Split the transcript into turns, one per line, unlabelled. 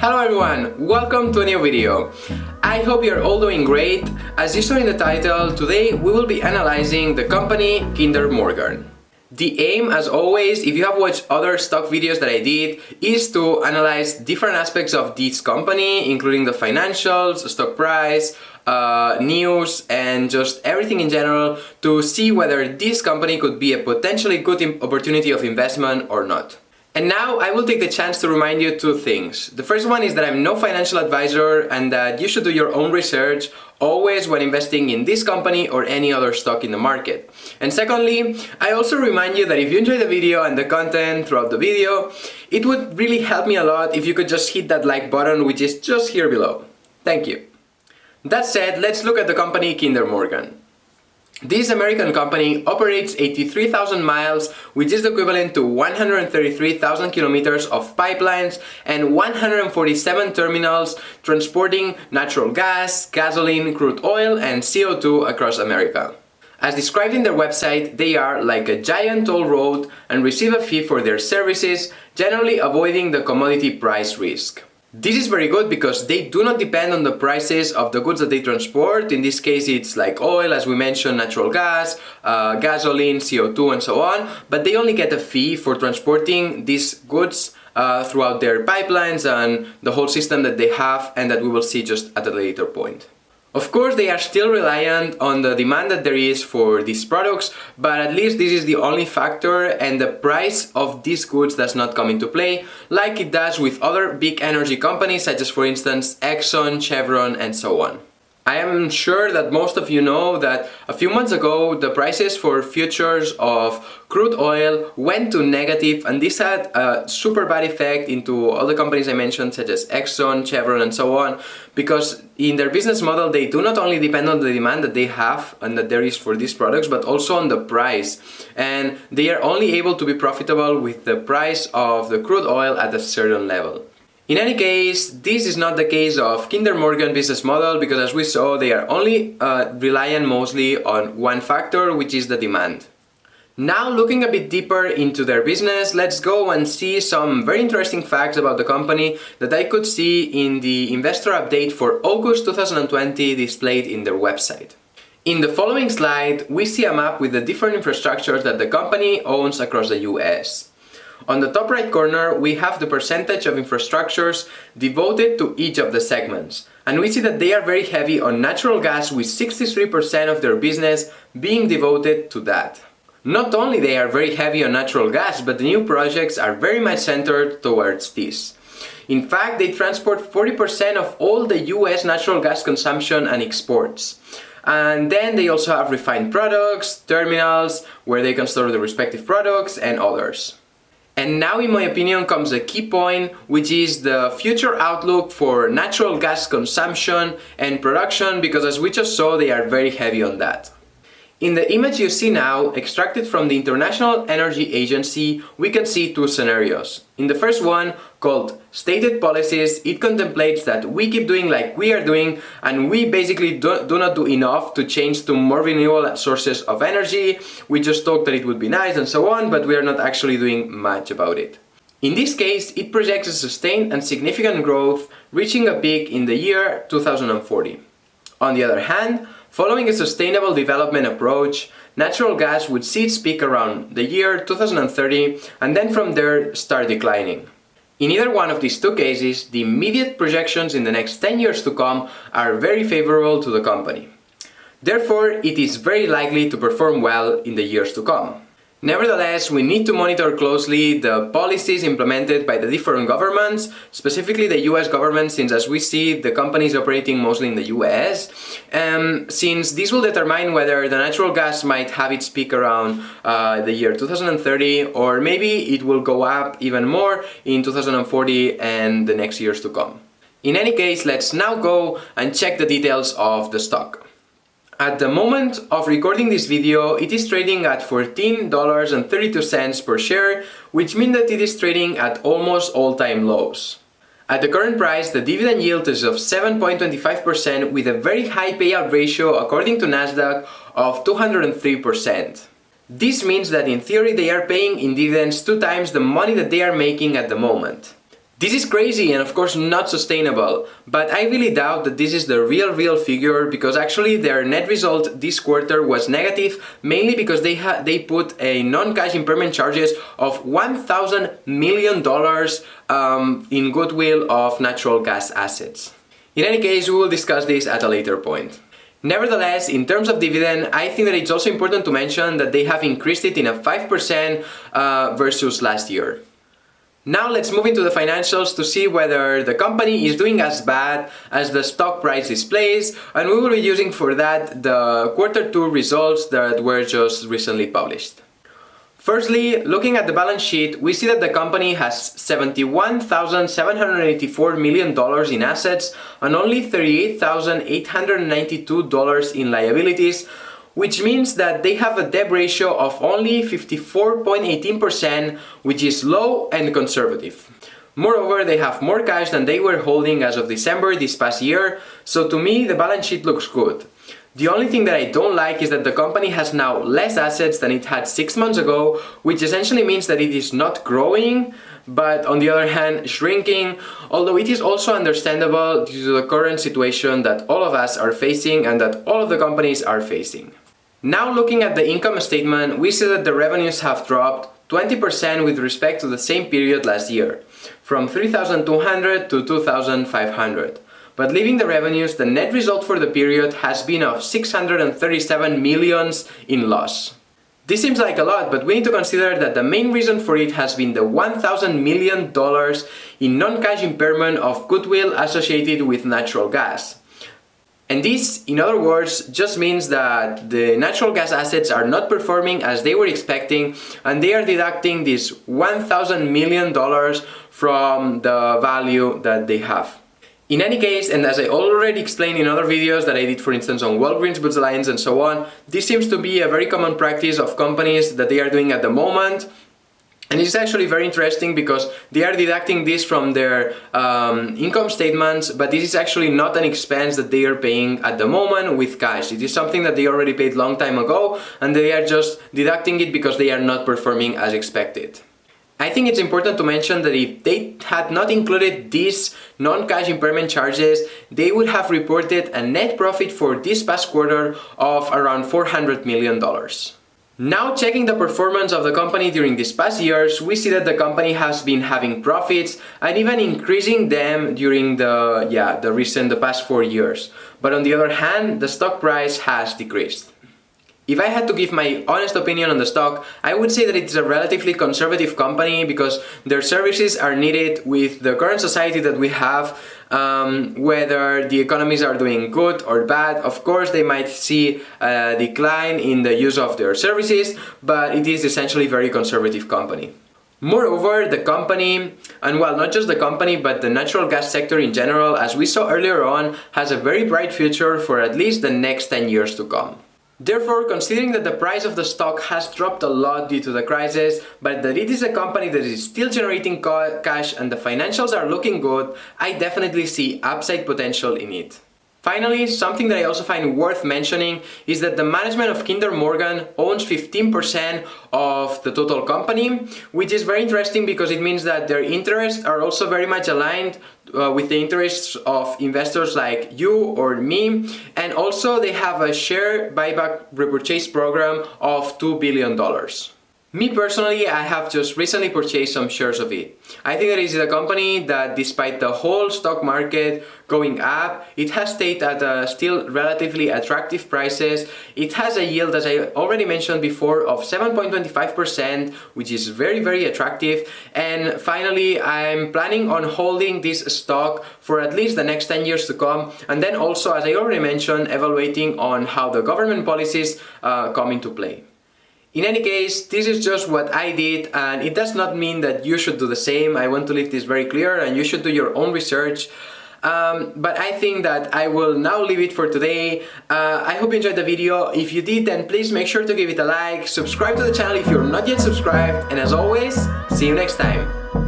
Hello everyone, welcome to a new video. I hope you're all doing great. As you saw in the title, today we will be analyzing the company Kinder Morgan. The aim, as always, if you have watched other stock videos that I did, is to analyze different aspects of this company, including the financials, stock price, news, and just everything in general, to see whether this company could be a potentially good opportunity of investment or not. And now I will take the chance to remind you two things. The first one is that I'm no financial advisor and that you should do your own research always when investing in this company or any other stock in the market. And secondly, I also remind you that if you enjoy the video and the content throughout the video, it would really help me a lot if you could just hit that like button, which is just here below. Thank you. That said, let's look at the company Kinder Morgan. This American company operates 83,000 miles, which is equivalent to 133,000 kilometers of pipelines and 147 terminals transporting natural gas, gasoline, crude oil, and CO2 across America. As described in their website, they are like a giant toll road and receive a fee for their services, generally avoiding the commodity price risk. This is very good because they do not depend on the prices of the goods that they transport. In this case, it's like oil, as we mentioned, natural gas, gasoline, CO2, and so on. But they only get a fee for transporting these goods throughout their pipelines and the whole system that they have, and that we will see just at a later point. Of course, they are still reliant on the demand that there is for these products, but at least this is the only factor, and the price of these goods does not come into play like it does with other big energy companies such as, for instance, Exxon, Chevron, and so on. I am sure that most of you know that a few months ago the prices for futures of crude oil went to negative, and this had a super bad effect into all the companies I mentioned such as Exxon, Chevron, and so on, because in their business model they do not only depend on the demand that they have and that there is for these products, but also on the price, and they are only able to be profitable with the price of the crude oil at a certain level. In any case, this is not the case of Kinder Morgan business model, because as we saw, they are only reliant mostly on one factor, which is the demand. Now, looking a bit deeper into their business, let's go and see some very interesting facts about the company that I could see in the investor update for August 2020 displayed in their website. In the following slide, we see a map with the different infrastructures that the company owns across the US. On the top right corner, we have the percentage of infrastructures devoted to each of the segments. And we see that they are very heavy on natural gas, with 63% of their business being devoted to that. Not only they are very heavy on natural gas, but the new projects are very much centered towards this. In fact, they transport 40% of all the US natural gas consumption and exports. And then they also have refined products, terminals, where they can store the respective products, and others. And now, in my opinion, comes a key point, which is the future outlook for natural gas consumption and production, because as we just saw, they are very heavy on that. In the image you see now, extracted from the International Energy Agency, we can see two scenarios. In the first one, called Stated Policies, it contemplates that we keep doing like we are doing, and we basically do not do enough to change to more renewable sources of energy. We just talk that it would be nice and so on, but we are not actually doing much about it. In this case, it projects a sustained and significant growth, reaching a peak in the year 2040. On the other hand, following a sustainable development approach, natural gas would see its peak around the year 2030 and then from there start declining. In either one of these two cases, the immediate projections in the next 10 years to come are very favorable to the company. Therefore, it is very likely to perform well in the years to come. Nevertheless, we need to monitor closely the policies implemented by the different governments, specifically the US government, since as we see, the company is operating mostly in the US, since this will determine whether the natural gas might have its peak around the year 2030, or maybe it will go up even more in 2040 and the next years to come. In any case, let's now go and check the details of the stock. At the moment of recording this video, it is trading at $14.32 per share, which means that it is trading at almost all-time lows. At the current price, the dividend yield is of 7.25% with a very high payout ratio according to Nasdaq of 203%. This means that in theory they are paying in dividends 2 times the money that they are making at the moment. This is crazy and of course not sustainable, but I really doubt that this is the real figure, because actually their net result this quarter was negative, mainly because they put a non-cash impairment charges of $1,000 million in goodwill of natural gas assets. In any case, we will discuss this at a later point. Nevertheless, in terms of dividend, I think that it's also important to mention that they have increased it in a 5% versus last year. Now let's move into the financials to see whether the company is doing as bad as the stock price displays, and we will be using for that the Q2 results that were just recently published. Firstly, looking at the balance sheet, we see that the company has $71,784 million in assets and only $38,892 in liabilities, which means that they have a debt ratio of only 54.18%, which is low and conservative. Moreover, they have more cash than they were holding as of December this past year, so to me the balance sheet looks good. The only thing that I don't like is that the company has now less assets than it had 6 months ago, which essentially means that it is not growing, but on the other hand shrinking, although it is also understandable due to the current situation that all of us are facing and that all of the companies are facing. Now looking at the income statement, we see that the revenues have dropped 20% with respect to the same period last year, from 3,200 to 2,500. But leaving the revenues, the net result for the period has been of 637 millions in loss. This seems like a lot, but we need to consider that the main reason for it has been the $1,000 million in non-cash impairment of goodwill associated with natural gas. And this, in other words, just means that the natural gas assets are not performing as they were expecting, and they are deducting this $1,000 million from the value that they have. In any case, and as I already explained in other videos that I did, for instance on Walgreens Boots Alliance and so on, this seems to be a very common practice of companies that they are doing at the moment. And it's actually very interesting because they are deducting this from their income statements, but this is actually not an expense that they are paying at the moment with cash. It is something that they already paid long time ago, and they are just deducting it because they are not performing as expected. I think it's important to mention that if they had not included these non-cash impairment charges, they would have reported a net profit for this past quarter of around $400 million. Now checking the performance of the company during these past years, we see that the company has been having profits and even increasing them during the past 4 years. But on the other hand, the stock price has decreased. If I had to give my honest opinion on the stock, I would say that it's a relatively conservative company because their services are needed with the current society that we have, whether the economies are doing good or bad. Of course, they might see a decline in the use of their services, but it is essentially a very conservative company. Moreover, the company, and well, not just the company, but the natural gas sector in general, as we saw earlier on, has a very bright future for at least the next 10 years to come. Therefore, considering that the price of the stock has dropped a lot due to the crisis, but that it is a company that is still generating cash and the financials are looking good, I definitely see upside potential in it. Finally, something that I also find worth mentioning is that the management of Kinder Morgan owns 15% of the total company, which is very interesting because it means that their interests are also very much aligned with the interests of investors like you or me, and also they have a share buyback repurchase program of $2 billion. Me personally, I have just recently purchased some shares of it. I think that it is a company that, despite the whole stock market going up, it has stayed at still relatively attractive prices. It has a yield, as I already mentioned before, of 7.25%, which is very attractive. And finally, I'm planning on holding this stock for at least the next 10 years to come. And then also, as I already mentioned, evaluating on how the government policies come into play. In any case, this is just what I did, and it does not mean that you should do the same. I want to leave this very clear, and you should do your own research. But I think that I will now leave it for today. I hope you enjoyed the video. If you did, then please make sure to give it a like, subscribe to the channel if you're not yet subscribed, and as always, see you next time.